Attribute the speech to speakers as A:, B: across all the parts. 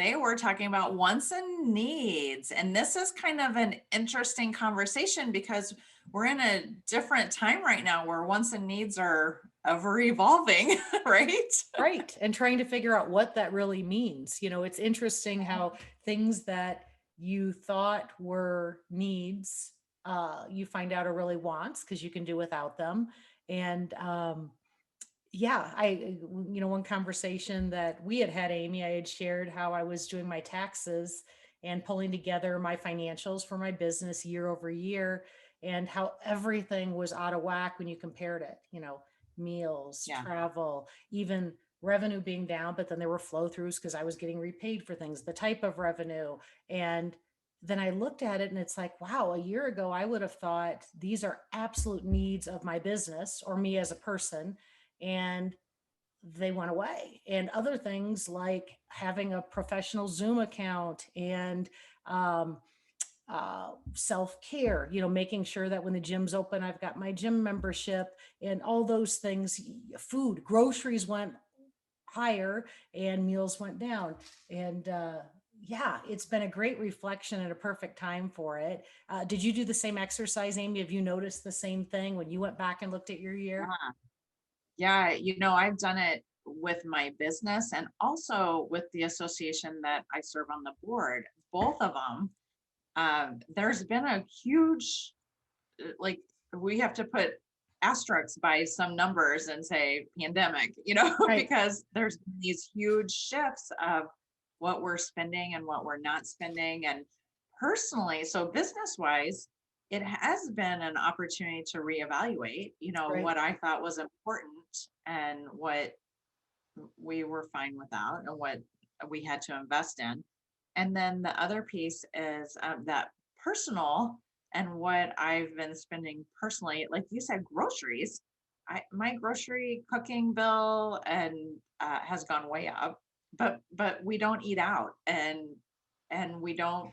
A: today we're talking about wants and needs. And this is kind of an interesting conversation because we're in a different time right now where wants and needs are ever evolving, right?
B: Right. And trying to figure out what that really means. It's interesting how things that you thought were needs, you find out are really wants because you can do without them. And yeah, one conversation that we had, Amy, I had shared how I was doing my taxes and pulling together my financials for my business year over year, and how everything was out of whack when you compared it, meals,
A: Yeah.
B: travel, even revenue being down, but then there were flow throughs because I was getting repaid for things, the type of revenue. And then I looked at it and it's like, wow, a year ago, I would have thought these are absolute needs of my business or me as a person. And they went away. And other things like having a professional Zoom account and um, self care, making sure that when the gym's open, I've got my gym membership and all those things. Food, groceries went higher and meals went down. And yeah, it's been a great reflection and a perfect time for it. Did you do the same exercise, Amy? Have you noticed the same thing when you went back and looked at your year?
A: Yeah, I've done it with my business and also with the association that I serve on the board. Both of them, there's been a huge, like, we have to put asterisks by some numbers and say pandemic,
B: Right.
A: because there's been these huge shifts of what we're spending and what we're not spending. And personally, so business wise, it has been an opportunity to reevaluate,
B: Right.
A: what I thought was important and what we were fine without and what we had to invest in. And then the other piece is that personal and what I've been spending personally, like you said, groceries. My grocery cooking bill and has gone way up, but we don't eat out and we don't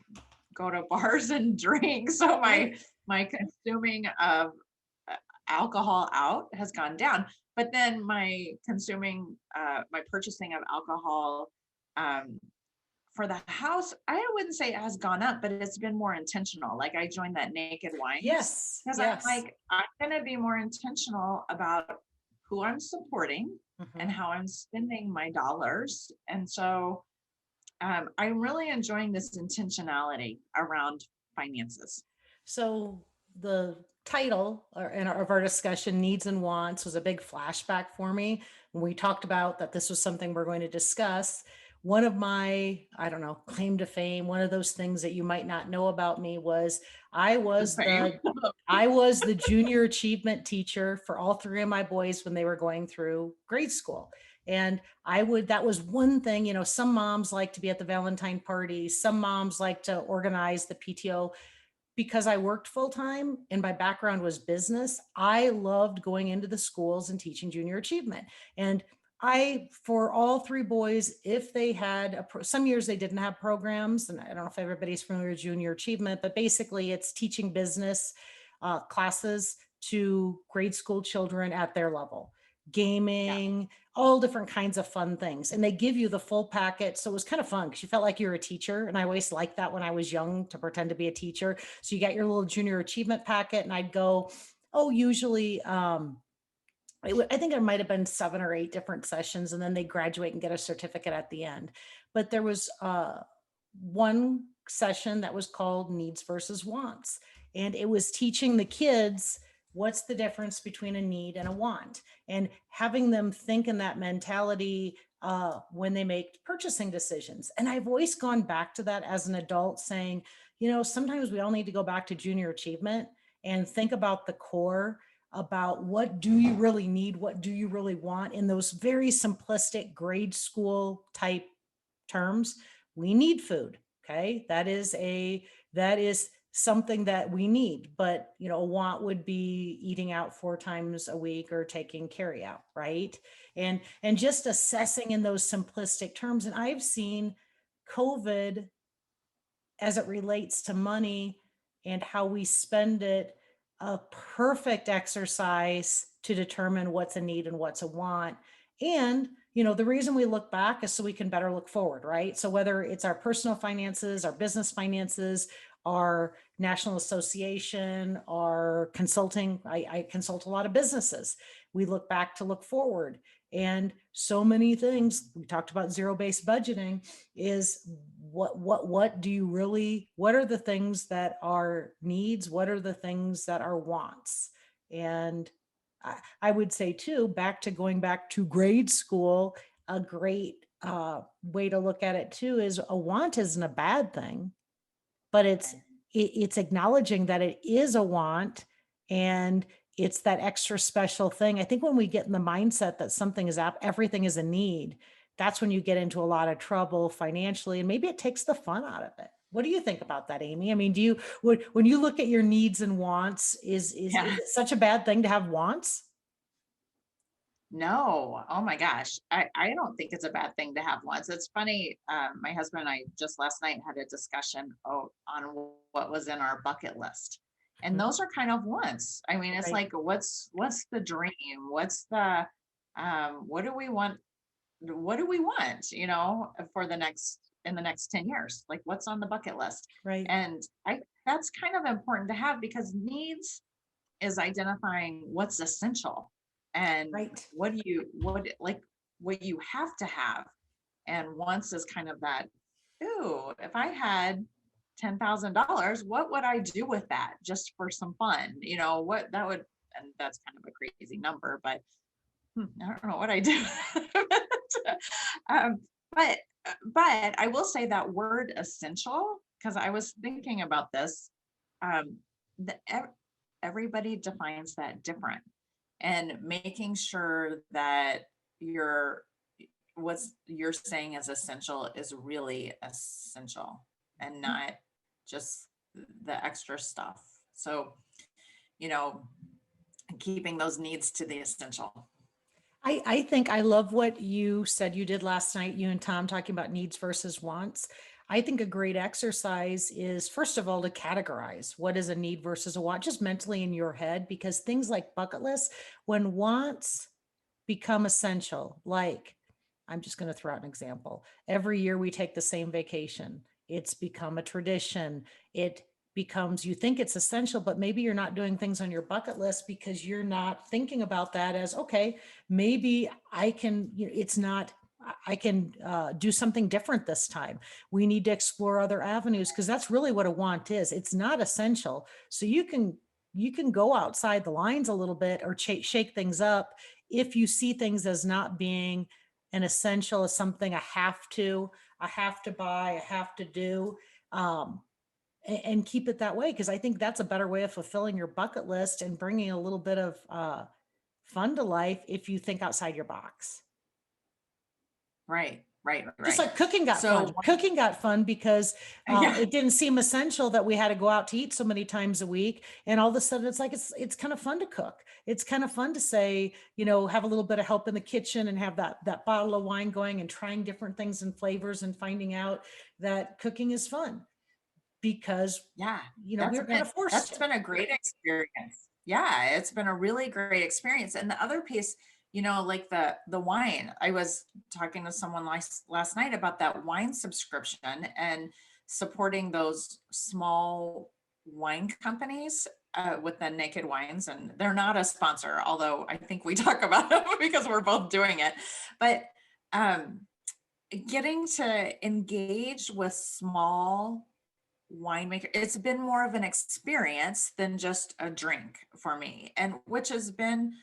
A: go to bars and drink. So my
B: Right.
A: my consuming of uh, alcohol out has gone down, but then my purchasing of alcohol um, for the house, I wouldn't say it has gone up, but it's been more intentional. Like I joined that Naked Wines
B: Yes.
A: because I'm
B: Yes.
A: like, I'm going to be more intentional about who I'm supporting and
B: Mhm.
A: how I'm spending my dollars. And so I'm really enjoying this intentionality around finances.
B: So the title of our discussion, Needs and Wants, was a big flashback for me when we talked about that this was something we're going to discuss. One of my, I don't know, claim to fame, one of those things that you might not know about me was I
A: The
B: was
A: same.
B: the I was the junior achievement teacher for all three of my boys when they were going through grade school. And that was one thing, some moms like to be at the Valentine party. Some moms like to organize the PTO. Because I worked full time and my background was business, I loved going into the schools and teaching junior achievement. And for all three boys, if they had some years they didn't have programs, and I don't know if everybody's familiar with junior achievement, but basically it's teaching business classes to grade school children at their level,
A: Yeah.
B: gaming, all different kinds of fun things. And they give you the full packet. So it was kind of fun because you felt like you were a teacher. And I always liked that when I was young to pretend to be a teacher. So you got your little junior achievement packet, and I'd go, oh, usually, I think it might have been 7 or 8 different sessions, and then they graduate and get a certificate at the end. But there was one session that was called Needs versus Wants, and it was teaching the kids what's the difference between a need and a want, and having them think in that mentality when they make purchasing decisions. And I've always gone back to that as an adult, saying, sometimes we all need to go back to junior achievement and think about the core, about what do you really need, what do you really want in those very simplistic grade school type terms. We need food. Okay. That is something that we need, but a want would be eating out 4 times a week or taking carry out. Right. And just assessing in those simplistic terms. And I've seen COVID as it relates to money and how we spend it, a perfect exercise to determine what's a need and what's a want. And The reason we look back is so we can better look forward, right? So whether it's our personal finances, our business finances, our national association, our consulting, I consult a lot of businesses. We look back to look forward. And so many things, we talked about zero-based budgeting, is what do you really, what are the things that are needs? What are the things that are wants? And I would say too, going back to grade school, a great way to look at it too is a want isn't a bad thing, but
A: Okay.
B: it's acknowledging that it is a want, and it's that extra special thing. I think when we get in the mindset that something is everything is a need, that's when you get into a lot of trouble financially, and maybe it takes the fun out of it. What do you think about that, Amy? I mean, when you look at your needs and wants, is
A: Yeah.
B: it such a bad thing to have wants?
A: No, oh my gosh. I don't think it's a bad thing to have once. It's funny. My husband and I just last night had a discussion on what was in our bucket list. And
B: Mhm.
A: those are kind of wants. I mean, it's
B: Right,
A: like, what's the dream? What's the, what do we want? What do we want, for in the next 10 years? Like what's on the bucket list?
B: right,
A: And that's kind of important to have because needs is identifying what's essential and
B: right.
A: what you have to have. And once is kind of that, ooh, if I had $10,000, what would I do with that just for some fun? What that would, and that's kind of a crazy number, but I don't know what I do. um, but but I will say that word essential because I was thinking about this. Um, the, everybody defines that different, and making sure that you're what's you're saying is essential is really essential and not just the extra stuff. So, you know, keeping those needs to the essential.
B: I think I love what you said you did last night, you and Tom talking about needs versus wants. I think a great exercise is, first of all, to categorize what is a need versus a want, just mentally in your head, because things like bucket lists, when wants become essential, like I'm just going to throw out an example. Every year we take the same vacation. It's become a tradition. It becomes, you think it's essential, but maybe you're not doing things on your bucket list because you're not thinking about that as, okay, maybe I can, it's not, I can do something different this time. We need to explore other avenues because that's really what a want is. It's not essential. So you can go outside the lines a little bit or shake things up if you see things as not being an essential, as something I have to buy, I have to do. Um, and keep it that way, because I think that's a better way of fulfilling your bucket list and bringing a little bit of fun to life if you think outside your box.
A: Right, right,
B: Just
A: right.
B: like cooking got
A: So,
B: fun. Cooking got fun because
A: yeah,
B: it didn't seem essential that we had to go out to eat so many times a week. And all of a sudden, it's like it's kind of fun to cook. It's kind of fun to say, have a little bit of help in the kitchen and have that bottle of wine going and trying different things and flavors and finding out that cooking is fun because
A: yeah,
B: we were kind of forced
A: that's
B: to.
A: been a great experience. Yeah, it's been a really great experience. And the other piece, like the wine. I was talking to someone last night about that wine subscription and supporting those small wine companies with the Naked Wines, and they're not a sponsor, although I think we talk about them because we're both doing it. But um, getting to engage with small winemaker, it's been more of an experience than just a drink for me, and which has been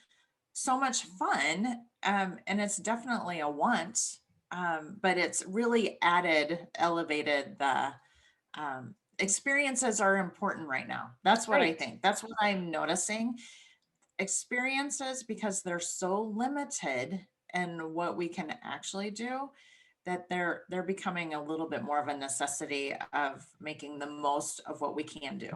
A: so much fun. And it's definitely a want, but it's really elevated the experiences are important right now. That's what I
B: Right.
A: think. That's what I'm noticing. Experiences, because they're so limited and what we can actually do, that they're becoming a little bit more of a necessity of making the most of what we can do.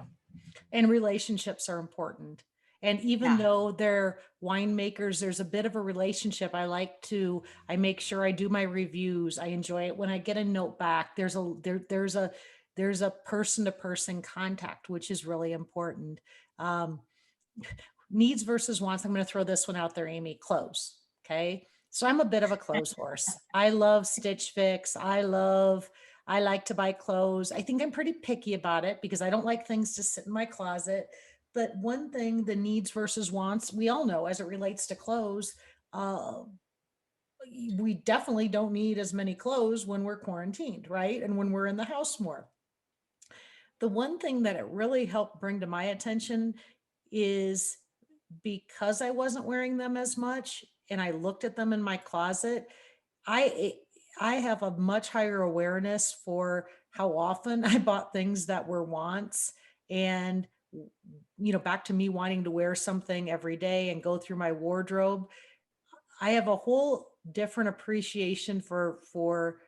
B: And relationships are important. And even
A: Yeah.
B: though they're winemakers, there's a bit of a relationship. I make sure I do my reviews. I enjoy it when I get a note back. There's a person to person contact, which is really important. Um, Needs versus wants. I'm going to throw this one out there, Amy. Clothes. Okay. So I'm a bit of a clothes horse. I love Stitch Fix. I like to buy clothes. I think I'm pretty picky about it because I don't like things to sit in my closet. But one thing, the needs versus wants, we all know as it relates to clothes, uh, we definitely don't need as many clothes when we're quarantined, right? And when we're in the house more. The one thing that it really helped bring to my attention is because I wasn't wearing them as much and I looked at them in my closet, I I have a much higher awareness for how often I bought things that were wants and back to me wanting to wear something every day and go through my wardrobe. I have a whole different appreciation for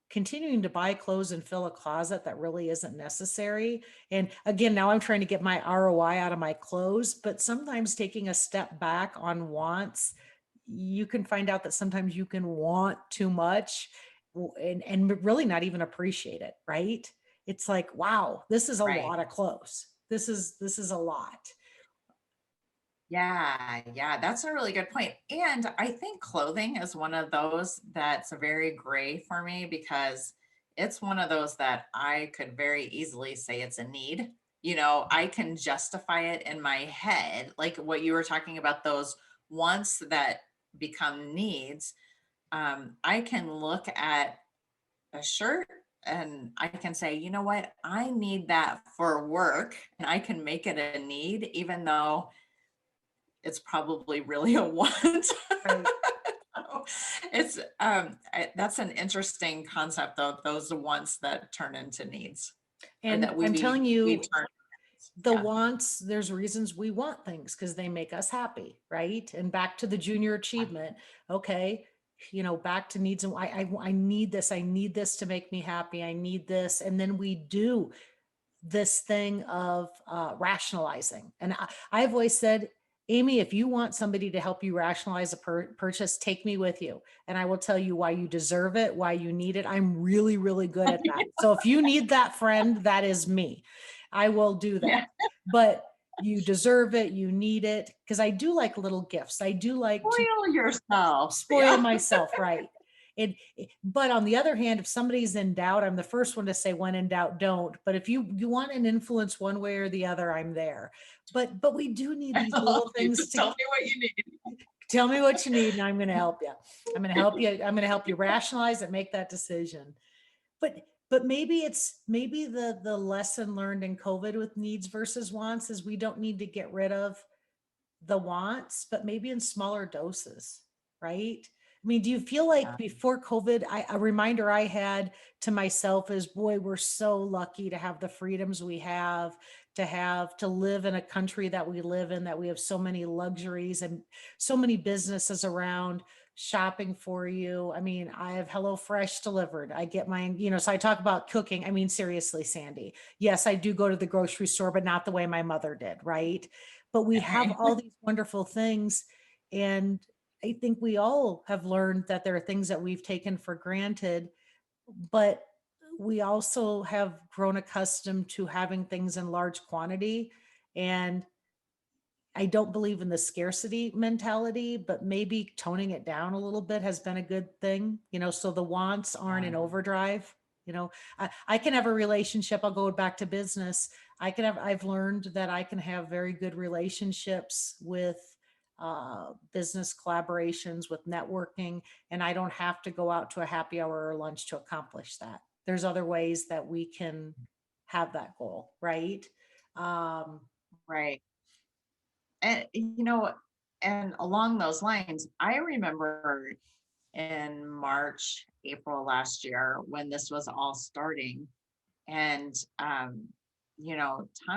B: continuing to buy clothes and fill a closet that really isn't necessary. And again, now I'm trying to get my ROI out of my clothes, but sometimes taking a step back on wants, you can find out that sometimes you can want too much and really not even appreciate it, right? It's like, wow, this is a
A: Right.
B: lot of clothes. This is a lot.
A: Yeah, yeah, that's a really good point. And I think clothing is one of those that's very gray for me because it's one of those that I could very easily say it's a need. I can justify it in my head, like what you were talking about, those wants that become needs. I can look at a shirt and I can say, you know what, I need that for work, and I can make it a need, even though it's probably really a want.
B: Right.
A: That's an interesting concept though, those wants that turn into needs or
B: And
A: that
B: I'm telling
A: we
B: you,
A: turn.
B: the
A: Yeah.
B: wants, there's reasons we want things because they make us happy, right? And back to the junior achievement, okay, back to needs and I need this, I need this to make me happy, I need this. And then we do this thing of rationalizing. And I've always said, Amy, if you want somebody to help you rationalize a purchase, take me with you. And I will tell you why you deserve it, why you need it. I'm really, really good at that. So if you need that friend, that is me. I will do
A: Yeah.
B: that. But you deserve it. You need it. Because I do like little gifts. I do like to
A: Spoil yourself.
B: spoil
A: Yeah.
B: myself, right? But on the other hand, if somebody's in doubt, I'm the first one to say, when in doubt, don't. But if you want an influence one way or the other, I'm there. But we do need these little
A: You
B: things
A: just
B: to
A: tell me what you
B: tell me what you need, and I'm going to help you. I'm going to
A: need.
B: help you. I'm going to help you rationalize and make that decision. But maybe the lesson learned in COVID with needs versus wants is we don't need to get rid of the wants, but maybe in smaller doses, right? I mean, do you feel like
A: Yeah.
B: before COVID, a reminder I had to myself is, boy, we're so lucky to have the freedoms we have to live in a country that we live in, that we have so many luxuries and so many businesses around shopping for you. I mean, I have HelloFresh delivered. I get mine, so I talk about cooking. I mean, seriously, Sandy, yes, I do go to the grocery store, but not the way my mother did, right? But we have
A: Right.
B: all these wonderful things. And I think we all have learned that there are things that we've taken for granted, but we also have grown accustomed to having things in large quantity. And I don't believe in the scarcity mentality, but maybe toning it down a little bit has been a good thing, so the wants aren't in
A: Yeah.
B: overdrive. I can have a relationship. I'll go back to business. I've learned that I can have very good relationships with business collaborations, with networking, and I don't have to go out to a happy hour or lunch to accomplish that. There's other ways that we can have that goal, right? Um,
A: Right. And and along those lines, I remember in March, April last year when this was all starting. And, Tom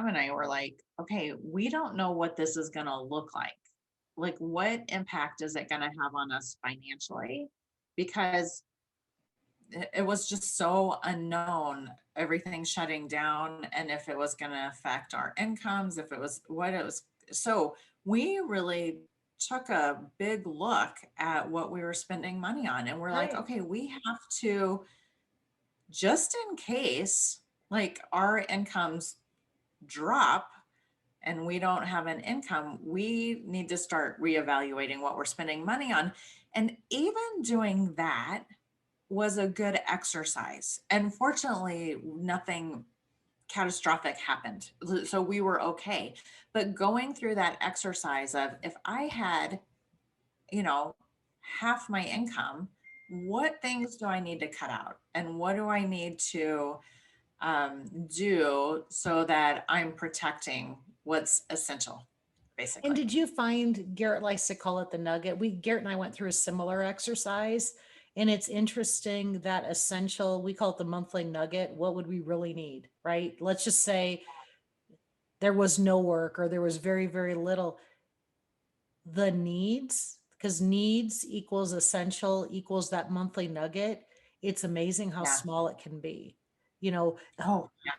A: and I were like, okay, we don't know what this is going to look like. Like, what impact is it going to have on us financially? Because it was just so unknown, everything shutting down, and if it was going to affect our incomes, if it was what it was. So we really took a big look at what we were spending money on. And we're like,
B: right.
A: okay, we have to, just in case like our incomes drop, and we don't have an income, we need to start reevaluating what we're spending money on. And even doing that was a good exercise. And fortunately, nothing catastrophic happened. So we were okay. But going through that exercise of, if I had, you know, half my income, what things do I need to cut out? And what do I need to do so that I'm protecting what's essential,
B: And
A: basically?
B: did you find Garrett likes to call it the nugget? Garrett and I went through a similar exercise. And it's interesting that essential, we call it the monthly nugget. What would we really need, right? Let's just say there was no work or there was very, very little. The needs, because needs equals essential equals that monthly nugget. It's amazing how
A: Yeah.
B: small it can be. You know,
A: Oh, yeah.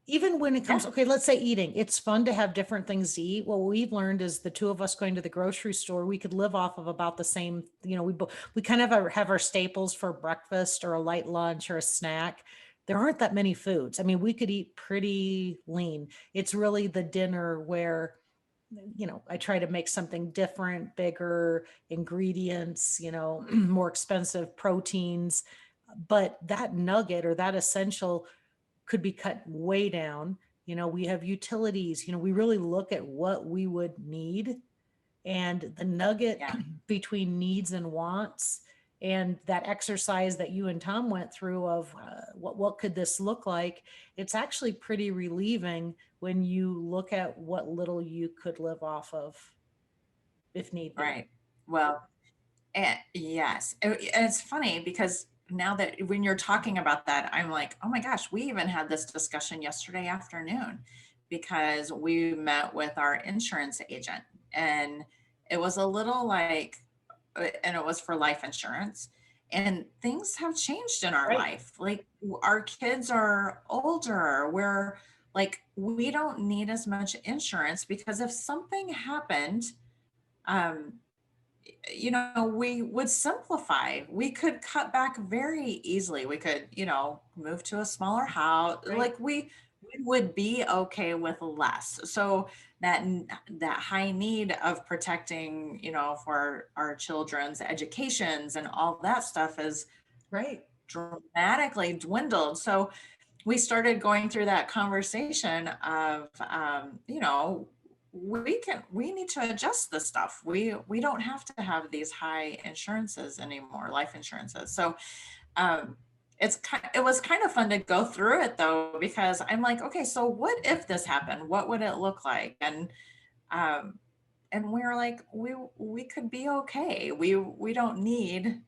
B: even when it
A: Yeah.
B: comes, okay, let's say eating, it's fun to have different things to eat. What we've learned is the two of us going to the grocery store, we could live off of about the same, we kind of have our staples for breakfast or a light lunch or a snack. There aren't that many foods. I mean, we could eat pretty lean. It's really the dinner where, I try to make something different, bigger ingredients, more expensive proteins. But that nugget or that essential could be cut way down. We have utilities, we really look at what we would need, and the nugget
A: Yeah.
B: between needs and wants, and that exercise that you and Tom went through of what could this look like. It's actually pretty relieving when you look at what little you could live off of if need be.
A: Right. Well, yes. And it's funny because now that when you're talking about that, I'm like, oh my gosh, we even had this discussion yesterday afternoon because we met with our insurance agent, and it was a little like, and it was for life insurance. And things have changed in our
B: Right.
A: life. Like, our kids are older. We're like, we don't need as much insurance because if something happened, um, we would simplify. We could cut back very easily. We could, move to a smaller house.
B: Right.
A: Like, we would be okay with less. So that high need of protecting, for our children's educations and all that stuff is
B: Right.
A: dramatically dwindled. So we started going through that conversation of, we need to adjust this stuff. We don't have to have these high insurances anymore, life insurances. So um, it was kind of fun to go through it though, because I'm like, okay, so what if this happened? What would it look like? Um, and we were like, we could be okay. We don't need,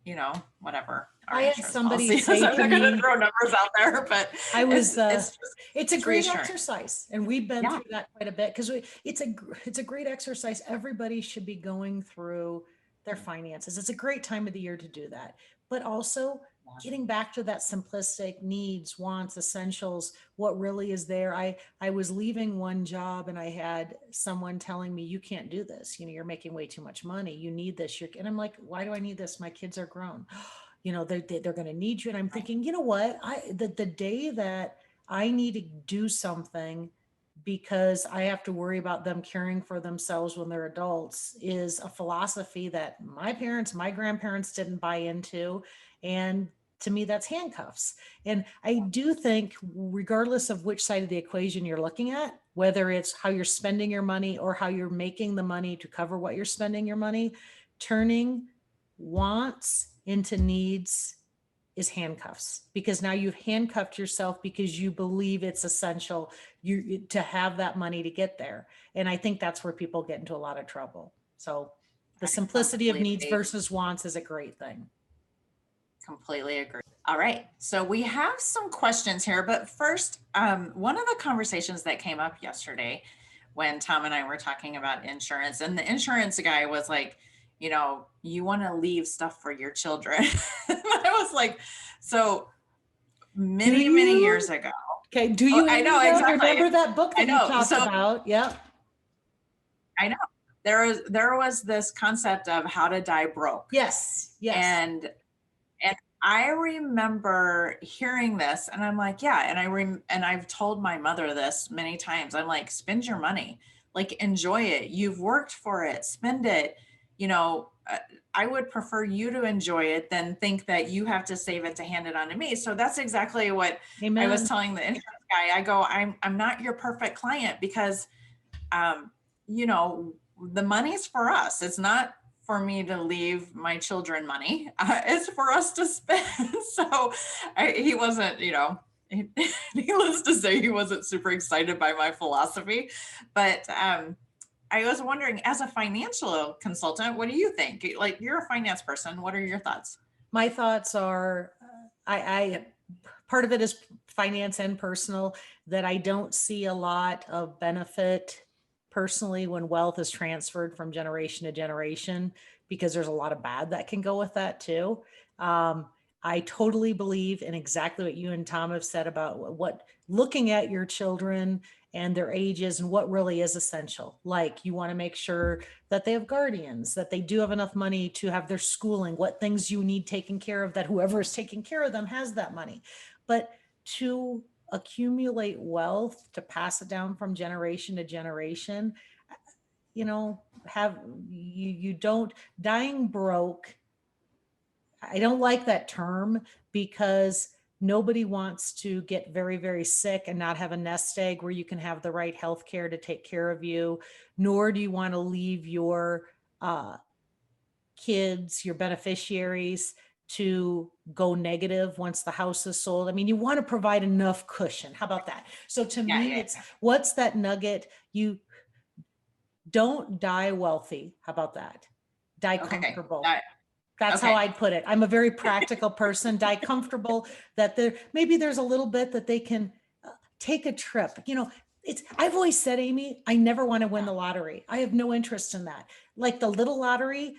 A: whatever our
B: I had
A: insurance
B: somebody
A: policy is. I'm
B: say
A: not
B: to
A: going to
B: me,
A: throw numbers out there, but
B: I was
A: it's just,
B: it's a
A: it's
B: great
A: reassuring.
B: exercise, and we've been
A: Yeah.
B: through that quite a bit because it's a great exercise. Everybody should be going through their finances. It's a great time of the year to do that. But also getting back to that simplistic needs, wants, essentials, what really is there. I was leaving one job and I had someone telling me, you can't do this. You're making way too much money. You need this. And I'm like, why do I need this? My kids are grown. They're going to need you. And I'm
A: Right.
B: thinking, you know what? The day that I need to do something because I have to worry about them caring for themselves when they're adults is a philosophy that my parents, my grandparents didn't buy into. And to me, that's handcuffs. And I do think, regardless of which side of the equation you're looking at, whether it's how you're spending your money or how you're making the money to cover what you're spending your money, turning wants into needs is handcuffs, because now you've handcuffed yourself because you believe it's essential to have that money to get there. And I think that's where people get into a lot of trouble. So the
A: I
B: simplicity of needs
A: completely,
B: versus wants is a great thing.
A: completely agree. All right. So we have some questions here, but first, one of the conversations that came up yesterday when Tom and I were talking about insurance, and the insurance guy was like, you want to leave stuff for your children. I was like, so many years ago.
B: Okay. Do
A: Oh,
B: you
A: I know,
B: Amazon?
A: exactly.
B: Remember that book
A: I
B: that you
A: know.
B: talked
A: So
B: about? Yep.
A: I know there was this concept of how to die broke.
B: Yes. Yes.
A: And I remember hearing this and I'm like, yeah. And I've told my mother this many times. I'm like, spend your money. like enjoy it. You've worked for it, spend it. You know, I would prefer you to enjoy it than think that you have to save it to hand it on to me. So that's exactly what I was
B: Amen.
A: telling the insurance guy. I go, I'm not your perfect client because um, you know, the money's for us. It's not for me to leave my children money. It's for us to spend. So he wasn't, needless to say, he wasn't super excited by my philosophy. But I was wondering, as a financial consultant, what do you think? Like, you're a finance person. What are your thoughts?
B: My thoughts are, I part of it is finance and personal, that I don't see a lot of benefit personally when wealth is transferred from generation to generation, because there's a lot of bad that can go with that too. Um, I totally believe in exactly what you and Tom have said about what looking at your children and their ages and what really is essential. Like, you want to make sure that they have guardians, that they do have enough money to have their schooling, what things you need taken care of, that whoever is taking care of them has that money. But to accumulate wealth, to pass it down from generation to generation, you know, have you don't dying broke. I don't like that term, because nobody wants to get very, very sick and not have a nest egg where you can have the right health care to take care of you, nor do you want to leave your uh, kids, your beneficiaries, to go negative once the house is sold. I mean, you want to provide enough cushion. How about that? So to
A: Yeah,
B: me,
A: yeah,
B: it's what's that nugget? You don't die wealthy. How about that? Die
A: yeah. Okay.
B: comfortable. That's how
A: Okay.
B: I'd put it. I'm a very practical person, die comfortable, that there maybe there's a little bit that they can take a trip. I've always said, Amy, I never want to win
A: Yeah.
B: the lottery. I have no interest in that. Like the little lottery,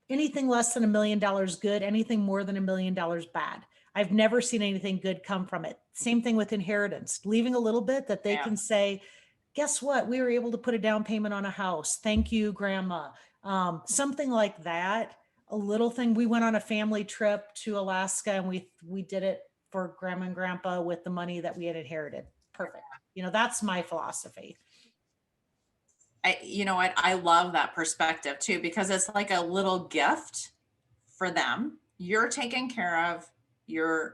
B: anything less than $1 million good, anything more than $1 million bad. I've never seen anything good come from it. Same thing with inheritance, leaving a little bit that they
A: Yeah.
B: can say, guess what? We were able to put a down payment on a house. Thank you, grandma. Something like that. A little thing. We went on a family trip to Alaska, and we did it for grandma and grandpa with the money that we had inherited. Perfect. That's my philosophy.
A: You know what? I love that perspective too, because it's like a little gift for them. You're taken care of. You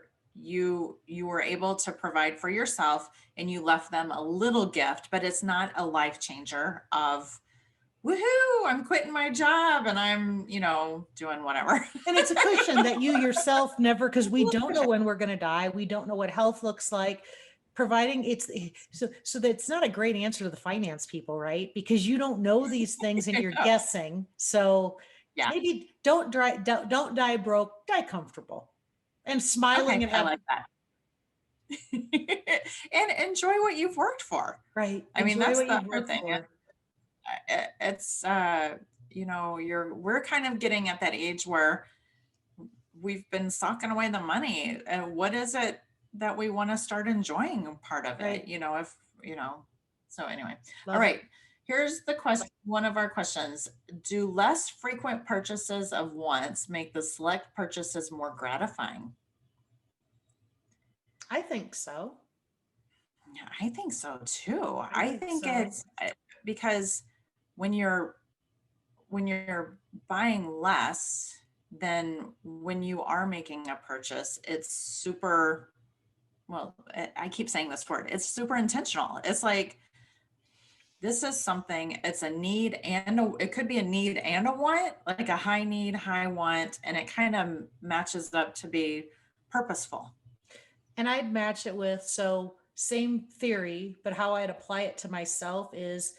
A: were able to provide for yourself, and you left them a little gift, but it's not a life changer of woohoo, I'm quitting my job and I'm, doing whatever.
B: And it's a cushion that you yourself never, because we don't know when we're going to die. We don't know what health looks like. Providing it's so that's not a great answer to the finance people, right? Because you don't know these things and you're guessing. So
A: Yeah.
B: maybe don't die broke, die comfortable and smiling
A: Okay.
B: and
A: I
B: have,
A: like that. And enjoy what you've worked for.
B: right.
A: I mean,
B: Enjoy
A: that's
B: what
A: the
B: you've
A: hard
B: worked
A: thing.
B: for.
A: It's we're kind of getting at that age where we've been socking away the money. And what is it that we want to start enjoying part of it?
B: Right.
A: If so anyway. All
B: Love it.
A: right. Here's the question. One of our questions. Do less frequent purchases of wants make the select purchases more gratifying?
B: I think so.
A: Yeah, I think so too.
B: I
A: I
B: think
A: think
B: so.
A: it's because when you're buying less, then when you are making a purchase, it's super, well, I keep saying this word, it's super intentional. It's like, this is something, it's a need and it could be a need and a want, like a high need, high want, and it kind of matches up to be purposeful.
B: And I'd match it with, so same theory, but how I'd apply it to myself is,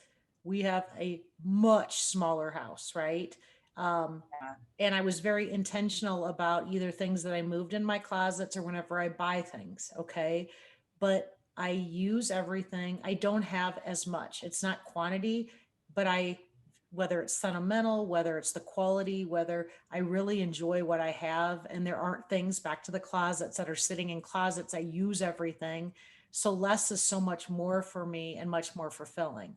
B: we have a much smaller house, right? Um,
A: Yeah.
B: and I was very intentional about either things that I moved in my closets or whenever I buy things. Okay. But I use everything. I don't have as much. It's not quantity, but whether it's sentimental, whether it's the quality, whether I really enjoy what I have, and there aren't things, back to the closets, that are sitting in closets. I use everything. So less is so much more for me and much more fulfilling.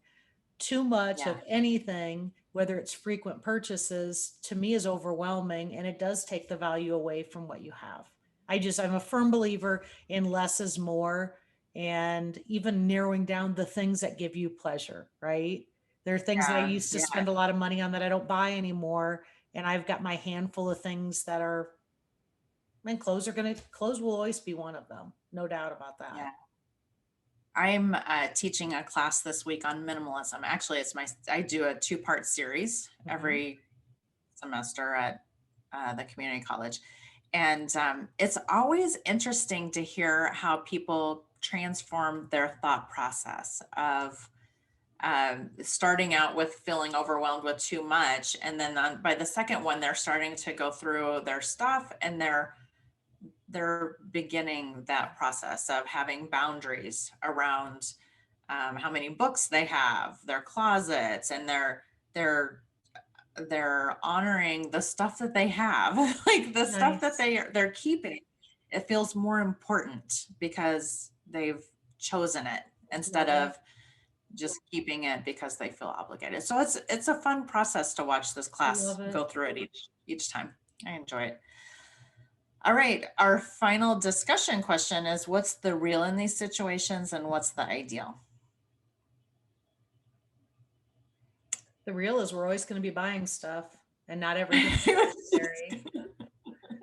B: Too much
A: Yeah.
B: of anything, whether it's frequent purchases, to me is overwhelming, and it does take the value away from what you have. I'm a firm believer in less is more, and even narrowing down the things that give you pleasure, right? There are things that I
A: Yeah,
B: used to
A: yeah,
B: spend a lot of money on that I don't buy anymore. And I've got my handful of things that are, and clothes will always be one of them. No doubt about that.
A: yeah. I'm teaching a class this week on minimalism. Actually, I do a two-part series
B: Mhm.
A: every semester at the community college. And it's always interesting to hear how people transform their thought process of starting out with feeling overwhelmed with too much. And then by the second one, they're starting to go through their stuff and they're beginning that process of having boundaries around how many books they have, their closets, and they're they're honoring the stuff that they have, like the stuff that
B: Nice.
A: they're keeping. It feels more important because they've chosen it instead
B: Love it.
A: of just keeping it because they feel obligated. So it's a fun process to watch this class
B: Love it.
A: go through it each time. I enjoy it. All right, our final discussion question is what's the real in these situations and what's the ideal?
B: The real is we're always going to be buying stuff and not everything's necessary,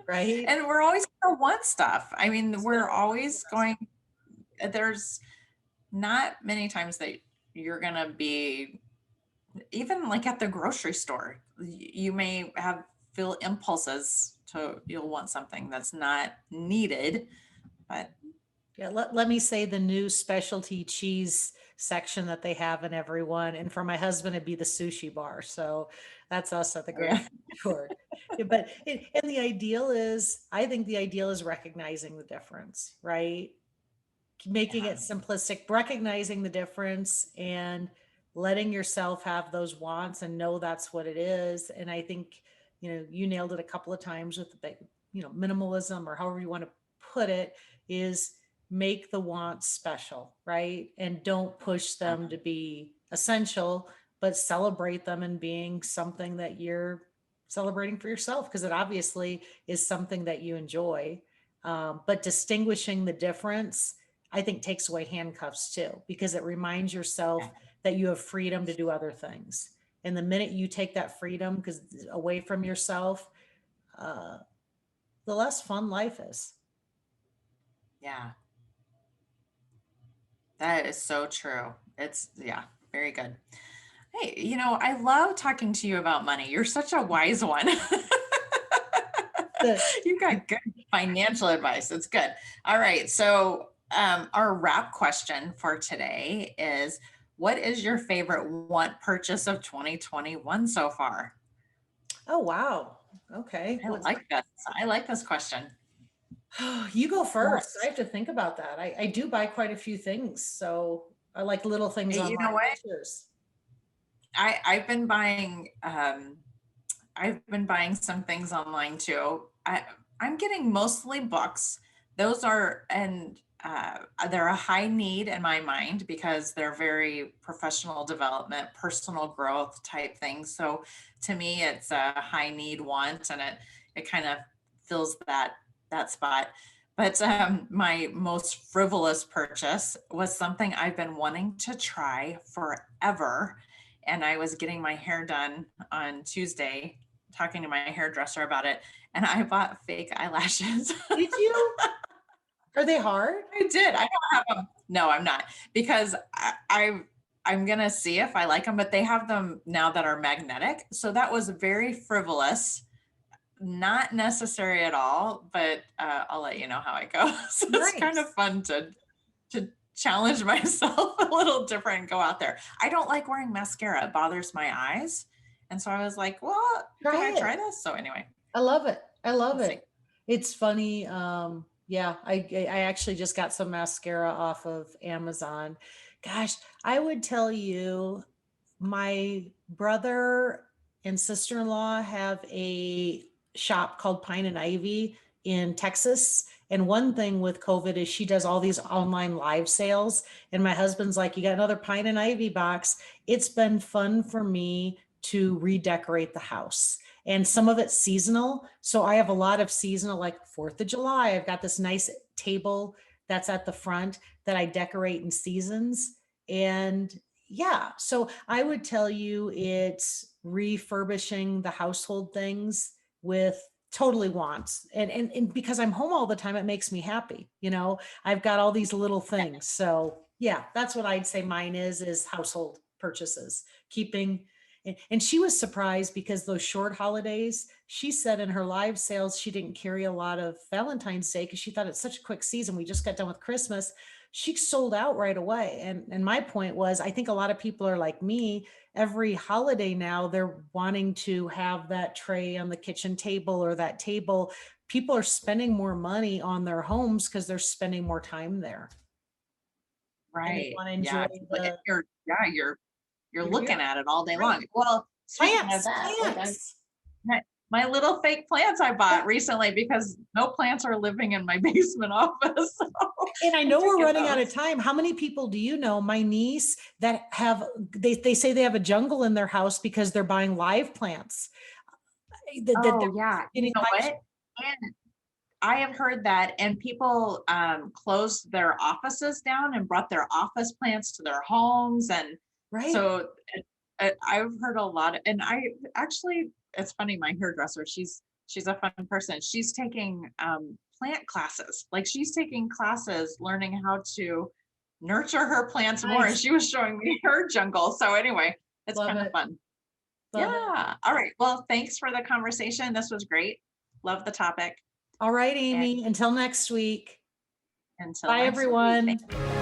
B: right?
A: And we're always going to want stuff. I mean, we're
B: So,
A: always going, there's not many times that you're going to be, even like at the grocery store, you may have feel impulses to, you'll want something that's not needed, but
B: yeah, let me say the new specialty cheese section that they have in everyone. And for my husband, it'd be the sushi bar. So that's us at the grocery
A: yeah.
B: store. Yeah, but and the ideal is, I think the ideal is recognizing the difference, right? Making
A: Yeah.
B: it simplistic, recognizing the difference and letting yourself have those wants and know that's what it is. And I think, you nailed it a couple of times with the, minimalism or however you want to put it is make the wants special, right? And don't push them to be essential, but celebrate them in being something that you're celebrating for yourself because it obviously is something that you enjoy. But distinguishing the difference I think takes away handcuffs too, because it reminds yourself that you have freedom to do other things. And the minute you take that freedom because away from yourself, uh, the less fun life is.
A: Yeah. That is so true. It's, yeah, very good. Hey, I love talking to you about money. You're such a wise one.
B: The,
A: You've got good financial advice. It's good. All right. So, our wrap question for today is what is your favorite want purchase of 2021 so far?
B: oh wow. Okay.
A: I like this. I like this question.
B: You go
A: Well,
B: first. I have to think about that. I do buy quite a few things. So I like little things
A: you know
B: online.
A: what?
B: What's yours?
A: I've been buying some things online too. I'm getting mostly books. Those are, and they're a high need in my mind because they're very professional development, personal growth type things. So to me, it's a high need want, and it kind of fills that spot. But my most frivolous purchase was something I've been wanting to try forever, and I was getting my hair done on Tuesday, talking to my hairdresser about it, and I bought fake eyelashes.
B: Did you? Are they hard?
A: I did. I don't have them. No, I'm not because I'm gonna see if I like them, but they have them now that are magnetic. So that was very frivolous, not necessary at all. But I'll let you know how it goes. So it's kind of
B: Nice.
A: fun to challenge myself a little different and go out there. I don't like wearing mascara. It bothers my eyes. And so I was like, well, can I
B: Try it.
A: try this? So anyway,
B: I love it. I love
A: we'll see.
B: it. It's funny. Yeah, I actually just got some mascara off of Amazon. Gosh, I would tell you, my brother and sister-in-law have a shop called Pine and Ivy in Texas. And one thing with COVID is she does all these online live sales. And my husband's like, you got another Pine and Ivy box. It's been fun for me to redecorate the house and some of it's seasonal. So I have a lot of seasonal, like 4th of July. I've got this nice table that's at the front that I decorate in seasons. And Yeah. So I would tell you it's refurbishing the household things with totally wants. And because I'm home all the time, it makes me happy. I've got all these little things. So yeah, that's what I'd say mine is household purchases, keeping. And she was surprised because those short holidays, she said in her live sales, she didn't carry a lot of Valentine's Day because she thought it's such a quick season. We just got done with Christmas. She sold out right away. And my point was, I think a lot of people are like me. Every holiday now, they're wanting to have that tray on the kitchen table or that table. People are spending more money on their homes because they're spending more time there and they
A: Right.
B: want to
A: Yeah.
B: enjoy
A: And
B: the
A: you're
B: you're here.
A: looking at it all day
B: Right.
A: long. Well, speaking of
B: Plants,
A: that, like
B: plants.
A: my little fake plants I bought recently because no plants are living in my basement office. So
B: And I
A: I'm
B: know we're
A: taking
B: running out of
A: those.
B: time. How many people do you know? My niece that have they say they have a jungle in their house because they're buying live plants. That they're
A: Oh yeah. You
B: getting
A: know
B: high.
A: what? And I have heard that, and people closed their offices down and brought their office plants to their homes, and
B: Right.
A: so I've heard a lot. And I actually, it's funny. My hairdresser, she's a fun person. She's taking plant classes. Like she's taking classes, learning how to nurture her plants more. And
B: Nice.
A: she was showing me her jungle. So anyway, it's
B: Love
A: kind of
B: it.
A: fun.
B: Love it.
A: Yeah. All right. Well, thanks for the conversation. This was great. Love the topic.
B: All right,
A: And
B: Amy. Until next week.
A: until
B: Bye,
A: next week.
B: everyone.
A: Thank you.